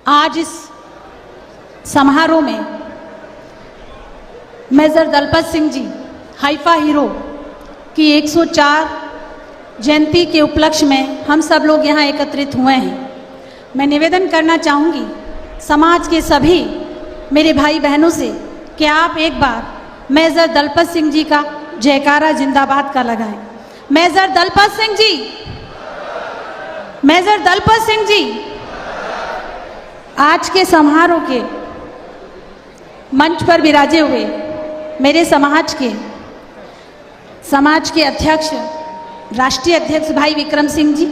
आज इस समारोह में मेजर दलपत सिंह जी हाइफा हीरो की 104 जयंती के उपलक्ष्य में हम सब लोग यहाँ एकत्रित हुए हैं। मैं निवेदन करना चाहूँगी समाज के सभी मेरे भाई बहनों से कि आप एक बार मेजर दलपत सिंह जी का जयकारा जिंदाबाद का लगाएं। मेजर दलपत सिंह जी, मेजर दलपत सिंह जी। आज के समारोह के मंच पर विराजे हुए मेरे समाज के अध्यक्ष, राष्ट्रीय अध्यक्ष भाई विक्रम सिंह जी,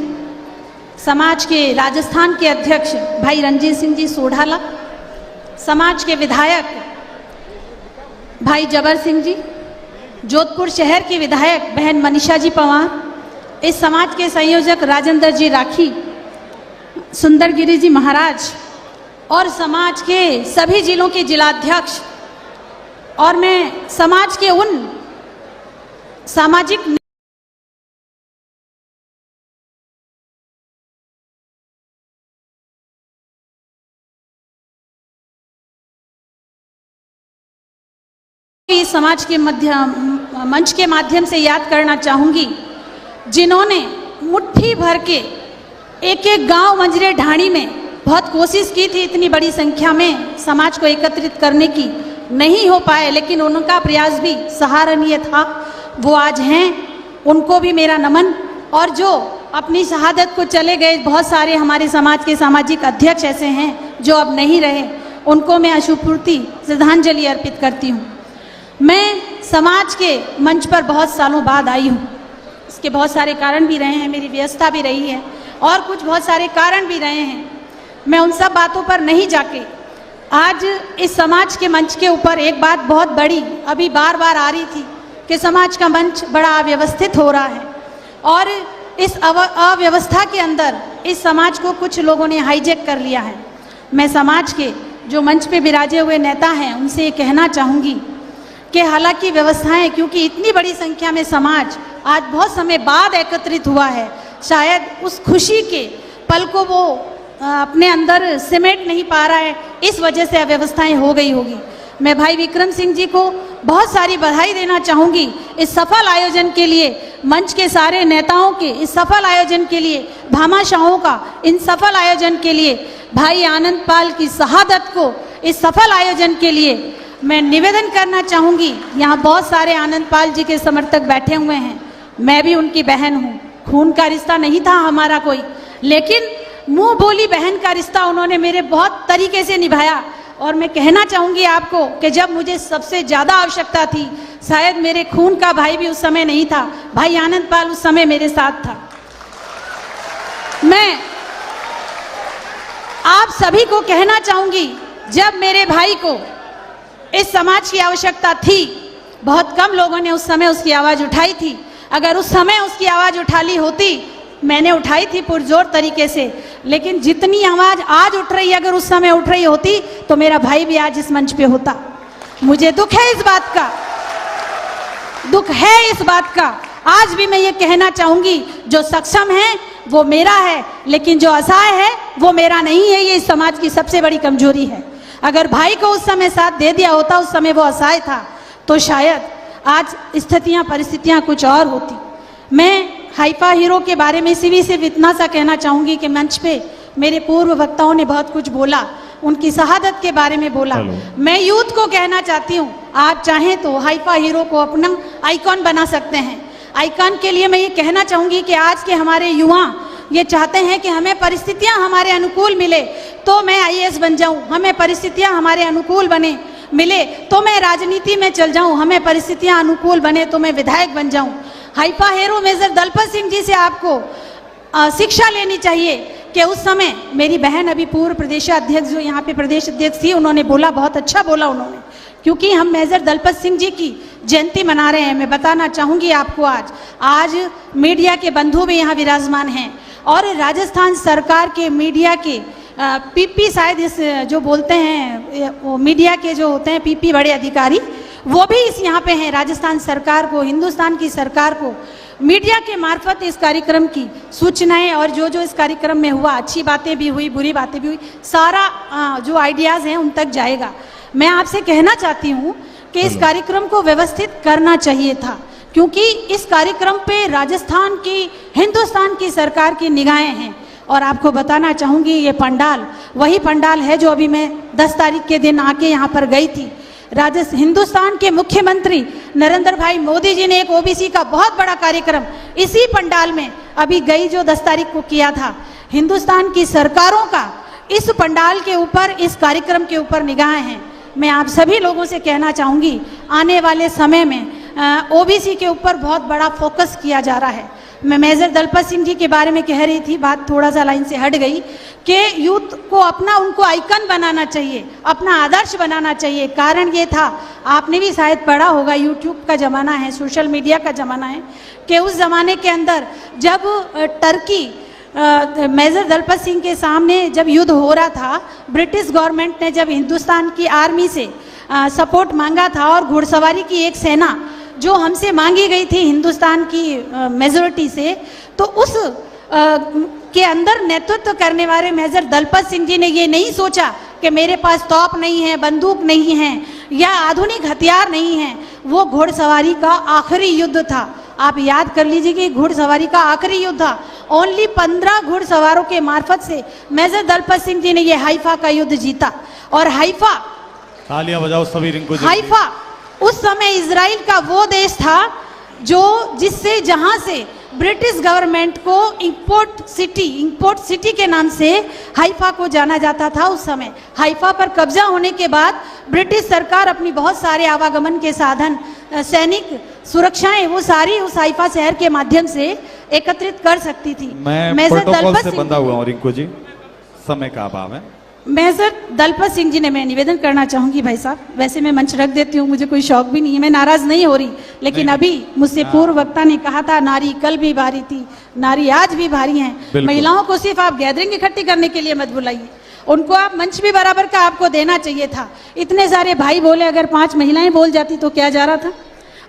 समाज के राजस्थान के अध्यक्ष भाई रणजीत सिंह जी सोढ़ाला, समाज के विधायक भाई जबर सिंह जी, जोधपुर शहर की विधायक बहन मनीषा जी पवार, इस समाज के संयोजक राजेंद्र जी राखी, सुंदरगिरी जी महाराज और समाज के सभी जिलों के जिलाध्यक्ष, और मैं समाज के उन सामाजिक समाज के मंच के माध्यम से याद करना चाहूँगी, जिन्होंने मुट्ठी भर के एक एक गांव मंजरे ढाणी में बहुत कोशिश की थी इतनी बड़ी संख्या में समाज को एकत्रित करने की, नहीं हो पाए, लेकिन उनका प्रयास भी सराहनीय था। वो आज हैं, उनको भी मेरा नमन। और जो अपनी शहादत को चले गए बहुत सारे हमारे समाज के सामाजिक अध्यक्ष ऐसे हैं जो अब नहीं रहे, उनको मैं अश्रुपूर्ति श्रद्धांजलि अर्पित करती हूँ। मैं समाज के मंच पर बहुत सालों बाद आई हूँ, इसके बहुत सारे कारण भी रहे हैं, मेरी व्यस्तता भी रही है और कुछ बहुत सारे कारण भी रहे हैं। मैं उन सब बातों पर नहीं जाके आज इस समाज के मंच के ऊपर एक बात बहुत बड़ी अभी बार बार आ रही थी कि समाज का मंच बड़ा अव्यवस्थित हो रहा है और इस अव्यवस्था के अंदर इस समाज को कुछ लोगों ने हाईजैक कर लिया है। मैं समाज के जो मंच पे विराजे हुए नेता हैं उनसे ये कहना चाहूँगी कि हालांकि व्यवस्थाएं, क्योंकि इतनी बड़ी संख्या में समाज आज बहुत समय बाद एकत्रित हुआ है, शायद उस खुशी के पल को वो अपने अंदर सिमेट नहीं पा रहा है, इस वजह से अव्यवस्थाएं हो गई होगी। मैं भाई विक्रम सिंह जी को बहुत सारी बधाई देना चाहूँगी इस सफल आयोजन के लिए, मंच के सारे नेताओं के इस सफल आयोजन के लिए, भामाशाहों का इन सफल आयोजन के लिए, भाई आनंद पाल की शहादत को इस सफल आयोजन के लिए मैं निवेदन करना चाहूँगी। यहाँ बहुत सारे आनंद पाल जी के समर्थक बैठे हुए हैं, मैं भी उनकी बहन हूँ, खून का रिश्ता नहीं था हमारा कोई, लेकिन मुंह बोली बहन का रिश्ता उन्होंने मेरे बहुत तरीके से निभाया। और मैं कहना चाहूँगी आपको कि जब मुझे सबसे ज़्यादा आवश्यकता थी, शायद मेरे खून का भाई भी उस समय नहीं था, भाई आनंद पाल उस समय मेरे साथ था। मैं आप सभी को कहना चाहूँगी, जब मेरे भाई को इस समाज की आवश्यकता थी, बहुत कम लोगों ने उस समय उसकी आवाज़ उठाई थी। अगर उस समय उसकी आवाज़ उठा ली होती, मैंने उठाई थी पुरजोर तरीके से, लेकिन जितनी आवाज़ आज उठ रही है, अगर उस समय उठ रही होती तो मेरा भाई भी आज इस मंच पे होता। मुझे दुख है इस बात का, दुख है इस बात का। आज भी मैं ये कहना चाहूँगी, जो सक्षम है वो मेरा है, लेकिन जो असहाय है वो मेरा नहीं है। ये इस समाज की सबसे बड़ी कमजोरी है। अगर भाई को उस समय साथ दे दिया होता, उस समय वो असहाय था, तो शायद आज स्थितियाँ परिस्थितियाँ कुछ और होती। मैं हाइफा हीरो के बारे में सीवी से इतना सा कहना चाहूँगी कि मंच पे मेरे पूर्व वक्ताओं ने बहुत कुछ बोला, उनकी शहादत के बारे में बोला। मैं यूथ को कहना चाहती हूँ, आप चाहें तो हाइफा हीरो को अपना आइकॉन बना सकते हैं। आइकॉन के लिए मैं ये कहना चाहूँगी कि आज के हमारे युवा ये चाहते हैं कि हमें परिस्थितियाँ हमारे अनुकूल मिले तो मैं IAS बन जाऊँ, हमें परिस्थितियाँ हमारे अनुकूल मिले तो मैं राजनीति में चल जाऊँ, हमें परिस्थितियाँ अनुकूल बने तो मैं विधायक बन जाऊँ। Haifa hero major Dalpat Singh ji से आपको शिक्षा लेनी चाहिए कि उस समय मेरी बहन अभी पूर्व प्रदेश अध्यक्ष जो यहाँ पे प्रदेश अध्यक्ष थी, उन्होंने बोला, बहुत अच्छा बोला उन्होंने, क्योंकि हम मेजर दलपत सिंह जी की जयंती मना रहे हैं। मैं बताना चाहूँगी आपको, आज मीडिया के बंधु भी यहाँ विराजमान हैं और राजस्थान सरकार के मीडिया के PP शायद इस जो बोलते हैं मीडिया के जो होते हैं PP बड़े अधिकारी, वो भी इस यहाँ पे हैं। राजस्थान सरकार को, हिंदुस्तान की सरकार को मीडिया के मार्फत इस कार्यक्रम की सूचनाएं और जो जो इस कार्यक्रम में हुआ, अच्छी बातें भी हुई, बुरी बातें भी हुई, सारा जो आइडियाज़ हैं उन तक जाएगा। मैं आपसे कहना चाहती हूँ कि इस कार्यक्रम को व्यवस्थित करना चाहिए था, क्योंकि इस कार्यक्रम पे राजस्थान की, हिंदुस्तान की सरकार की निगाहें हैं। और आपको बताना चाहूँगी ये पंडाल वही पंडाल है जो अभी मैं 10 तारीख के दिन आके यहाँ पर गई थी। हिंदुस्तान के मुख्यमंत्री नरेंद्र भाई मोदी जी ने एक ओबीसी का बहुत बड़ा कार्यक्रम इसी पंडाल में अभी गई जो 10 तारीख को किया था। हिंदुस्तान की सरकारों का इस पंडाल के ऊपर, इस कार्यक्रम के ऊपर निगाहें हैं। मैं आप सभी लोगों से कहना चाहूँगी, आने वाले समय में ओबीसी के ऊपर बहुत बड़ा फोकस किया जा रहा है। मैं मेजर दलपत सिंह जी के बारे में कह रही थी, बात थोड़ा सा लाइन से हट गई, कि यूथ को अपना, उनको आइकन बनाना चाहिए, अपना आदर्श बनाना चाहिए। कारण ये था, आपने भी शायद पढ़ा होगा, यूट्यूब का ज़माना है, सोशल मीडिया का ज़माना है, कि उस ज़माने के अंदर जब टर्की मेजर दलपत सिंह के सामने जब युद्ध हो रहा था, ब्रिटिश गवर्नमेंट ने जब हिंदुस्तान की आर्मी से सपोर्ट मांगा था और घुड़सवारी की एक सेना जो हमसे मांगी गई थी हिंदुस्तान की मेजोरिटी से, तो उस के अंदर नेतृत्व करने वाले मेजर दलपत सिंह जी ने ये नहीं सोचा कि मेरे पास तोप नहीं है, बंदूक नहीं है या आधुनिक हथियार नहीं है। वो घुड़सवारी का आखिरी युद्ध था। आप याद कर लीजिए कि घुड़सवारी का आखिरी युद्ध था। ओनली 15 घुड़सवारों के मार्फत से मेजर दलपत सिंह जी ने ये हाइफा का युद्ध जीता। और हाइफा, तालियां बजाओ सभी रिंकू जी। हाइफा उस समय इजराइल का वो देश था जो जिससे, जहां से ब्रिटिश गवर्नमेंट को इंपोर्ट सिटी के नाम से हाइफा को जाना जाता था। उस समय हाइफा पर कब्जा होने के बाद ब्रिटिश सरकार अपनी बहुत सारे आवागमन के साधन, सैनिक सुरक्षाएं, वो सारी उस हाइफा शहर के माध्यम से एकत्रित कर सकती थी। मैं प्रोटोकॉल से बंधा हुआ हूं रिंकू जी, समय का अभाव है। मेजर दलपत सिंह जी ने, मैं निवेदन करना चाहूंगी भाई साहब, वैसे मैं मंच रख देती हूँ, मुझे कोई शौक भी नहीं है, मैं नाराज नहीं हो रही, लेकिन अभी मुझसे पूर्व वक्ता ने कहा था नारी कल भी भारी थी, नारी आज भी भारी हैं। महिलाओं को सिर्फ आप गैदरिंग इकट्ठी करने के लिए मत बुलाइए, उनको आप मंच भी बराबर का आपको देना चाहिए था। इतने सारे भाई बोले, अगर 5 महिलाएं बोल जाती तो क्या जा रहा था।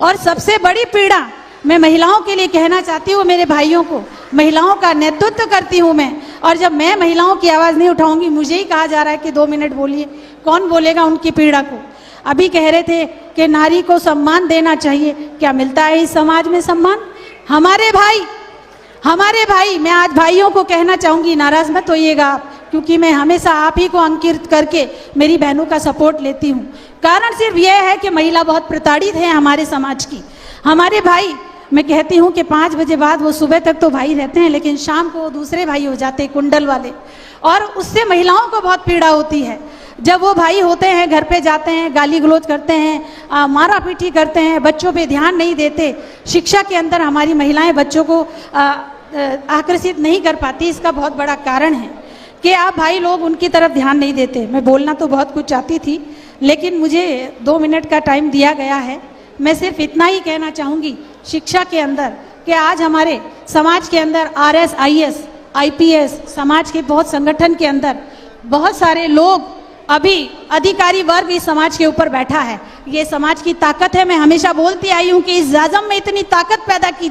और सबसे बड़ी पीड़ा मैं महिलाओं के लिए कहना चाहती हूँ, मेरे भाइयों को, महिलाओं का नेतृत्व करती हूँ मैं, और जब मैं महिलाओं की आवाज़ नहीं उठाऊंगी, मुझे ही कहा जा रहा है कि 2 मिनट बोलिए, कौन बोलेगा उनकी पीड़ा को। अभी कह रहे थे कि नारी को सम्मान देना चाहिए, क्या मिलता है इस समाज में सम्मान? हमारे भाई, मैं आज भाइयों को कहना चाहूँगी, नाराज मत होइएगा आप, क्योंकि मैं हमेशा आप ही को अंकित करके मेरी बहनों का सपोर्ट लेती हूँ। कारण सिर्फ यह है कि महिला बहुत प्रताड़ित है हमारे समाज की। हमारे भाई, मैं कहती हूँ कि 5 बजे बाद वो सुबह तक तो भाई रहते हैं, लेकिन शाम को दूसरे भाई हो जाते हैं, कुंडल वाले, और उससे महिलाओं को बहुत पीड़ा होती है। जब वो भाई होते हैं, घर पे जाते हैं, गाली गलौज करते हैं, मारा पीटी करते हैं, बच्चों पे ध्यान नहीं देते, शिक्षा के अंदर हमारी महिलाएं बच्चों को आकर्षित नहीं कर पाती। इसका बहुत बड़ा कारण है कि आप भाई लोग उनकी तरफ ध्यान नहीं देते। मैं बोलना तो बहुत कुछ चाहती थी, लेकिन मुझे 2 मिनट का टाइम दिया गया है। मैं सिर्फ इतना ही कहना चाहूँगी, शिक्षा के अंदर, कि आज हमारे समाज के अंदर RS, IS, IPS, समाज के बहुत संगठन के अंदर बहुत सारे लोग, अभी अधिकारी वर्ग इस समाज के ऊपर बैठा है। ये समाज की ताकत है। मैं हमेशा बोलती आई हूँ कि इस जाजम में इतनी ताकत पैदा की